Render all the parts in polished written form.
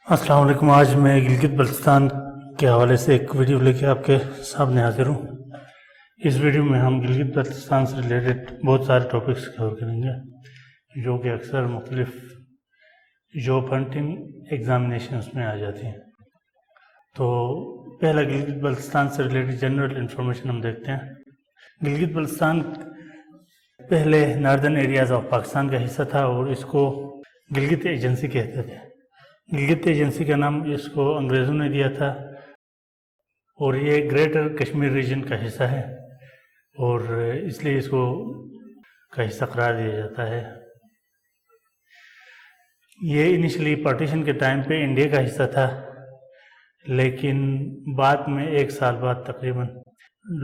السلام علیکم. آج میں گلگت بلتستان کے حوالے سے ایک ویڈیو لے کے آپ کے سامنے حاضر ہوں. اس ویڈیو میں ہم گلگت بلتستان سے ریلیٹڈ بہت سارے ٹاپکس کور کریں گے جو کہ اکثر مختلف جاب ہنٹنگ ایگزامینیشنز میں آ جاتی ہیں. تو پہلا گلگت بلتستان سے ریلیٹڈ جنرل انفارمیشن ہم دیکھتے ہیں. گلگت بلتستان پہلے ناردرن ایریاز آف پاکستان کا حصہ تھا اور اس کو گلگت ایجنسی کہتے تھے. گلگت ایجنسی کا نام اس کو انگریزوں نے دیا تھا اور یہ گریٹر کشمیر ریجن کا حصہ ہے اور اس لیے اس کو کا حصہ قرار دیا جاتا ہے. یہ انیشلی پارٹیشن کے ٹائم پہ انڈیا کا حصہ تھا، لیکن بعد میں ایک سال بعد تقریباً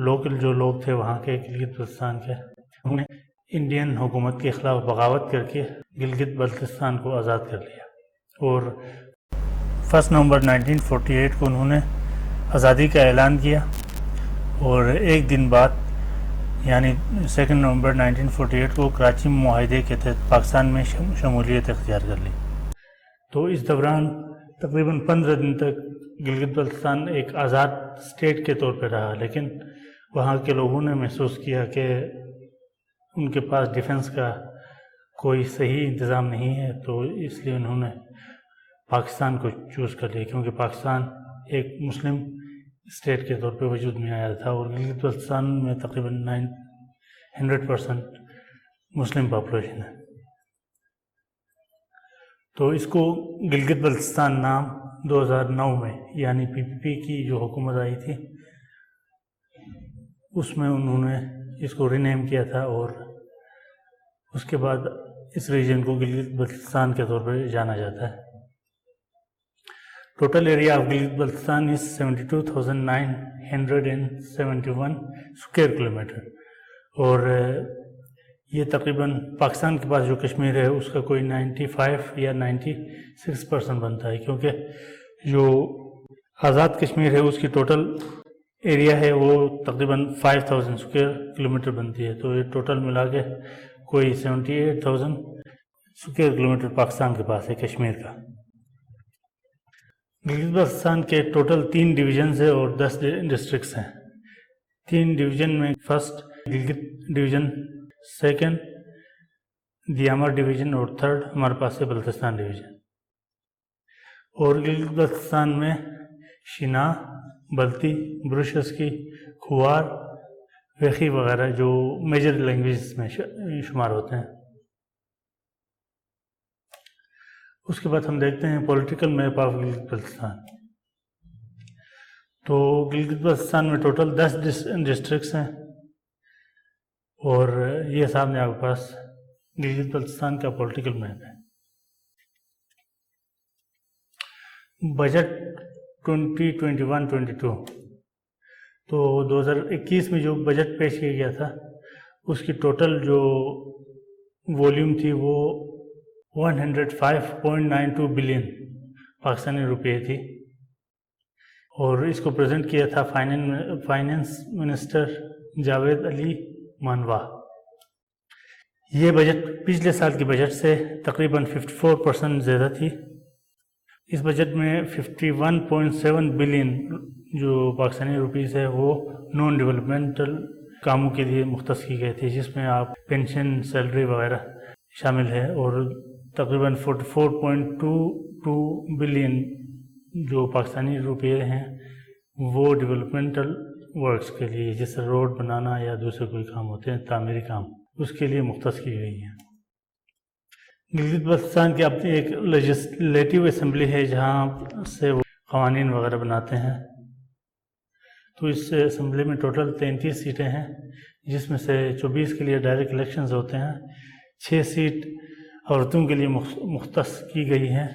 لوکل جو لوگ تھے وہاں کے گلگت بلتستان کے، انہوں نے انڈین حکومت کے خلاف بغاوت کر کے گلگت بلتستان کو آزاد کر لیا اور 1 نومبر 1948 کو انہوں نے آزادی کا اعلان کیا اور ایک دن بعد یعنی 2 نومبر 1948 کو کراچی معاہدے کے تحت پاکستان میں شمولیت اختیار کر لی. تو اس دوران تقریباً 15 دن تک گلگت بلتستان ایک آزاد اسٹیٹ کے طور پہ رہا، لیکن وہاں کے لوگوں نے محسوس کیا کہ ان کے پاس ڈیفنس کا کوئی صحیح انتظام نہیں ہے، تو اس لیے انہوں نے پاکستان کو چوز کر لیا، کیونکہ پاکستان ایک مسلم اسٹیٹ کے طور پہ وجود میں آیا تھا اور گلگت بلتستان میں تقریباً 100% مسلم پاپولیشن ہے. تو اس کو گلگت بلتستان نام 2009 میں یعنی PPP کی جو حکومت آئی تھی اس میں انہوں نے اس کو رینیم کیا تھا اور اس کے بعد اس ریجن کو گلگت بلتستان کے طور پہ جانا جاتا ہے. Total area of Gilgit Baltistan is 72,971 square kilometre اور یہ تقریباً پاکستان کے پاس جو کشمیر ہے اس کا کوئی 95 یا 96% بنتا ہے، کیونکہ جو آزاد کشمیر ہے اس کی ٹوٹل ایریا ہے وہ تقریباً 5,000 اسکوائر کلومیٹر بنتی ہے. تو یہ ٹوٹل ملا کے کوئی 78,000 اسکوائر کلومیٹر پاکستان کے پاس ہے کشمیر کا. گلگت بلتستان کے ٹوٹل 3 ڈویژنز ہیں اور 10 ڈسٹرکٹس ہیں. 3 ڈویژن میں first Gilgit division, second Diamer division اور تھرڈ ہمارے پاس ہے بلتستان ڈویژن. اور گلگت بلتستان میں شناح، بلتی، بروشسکی، کھوار، ویخی وغیرہ جو میجر لینگویجز میں شمار ہوتے ہیں. اس کے بعد ہم دیکھتے ہیں political map of Gilgit Baltistan. تو گلگت بلتستان میں ٹوٹل 10 ڈسٹرکٹس ہیں اور یہ سامنے آپ کے پاس گلگت بلتستان کا پولیٹیکل میپ ہے. بجٹ 2021-22 تو 2021 میں جو بجٹ پیش کیا گیا تھا اس کی ٹوٹل جو والیوم تھی وہ 105.92 بلین پاکستانی روپے تھی اور اس کو پریزنٹ کیا تھا فائنینس منسٹر جاوید علی مانوا. یہ بجٹ پچھلے سال کی بجٹ سے تقریباً 54% زیادہ تھی. اس بجٹ میں 51.7 بلین جو پاکستانی روپیز ہے وہ نان ڈیولپمنٹل کاموں کے لیے مختص کی گئی تھی، جس میں آپ پینشن، سیلری وغیرہ شامل ہے، اور تقریباً 44.22 بلین جو پاکستانی روپے ہیں وہ ڈیولپمنٹل ورکس کے لیے، جیسے روڈ بنانا یا دوسرے کوئی کام ہوتے ہیں تعمیری کام، اس کے لیے مختص کی گئی ہیں. گلگت بلتستان کی اپنی ایک لیجسلیٹو اسمبلی ہے جہاں سے وہ قوانین وغیرہ بناتے ہیں. تو اس اسمبلی میں ٹوٹل 33 سیٹیں ہیں، جس میں سے 24 کے لیے ڈائریکٹ الیکشنز ہوتے ہیں، 6 سیٹ عورتوں کے لیے مختص کی گئی ہیں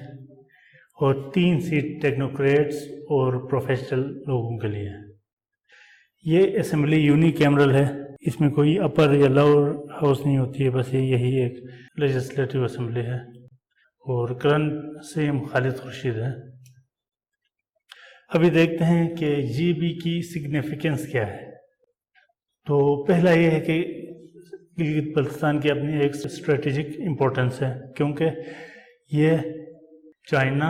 اور 3 سیٹ ٹیکنوکریٹس اور پروفیشنل لوگوں کے لیے. یہ اسمبلی یونی کیمرل ہے، اس میں کوئی اپر یا لوور ہاؤس نہیں ہوتی ہے، بس یہی ایک لیجسلیٹو اسمبلی ہے اور کرنٹ CM خالد خورشید ہے. ابھی دیکھتے ہیں کہ GB کی سگنیفیکنس کیا ہے. تو پہلا یہ ہے کہ گلگت بلتستان کی اپنی ایک اسٹریٹجک امپورٹنس ہے، کیونکہ یہ چائنا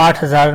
8000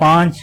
5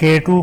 K2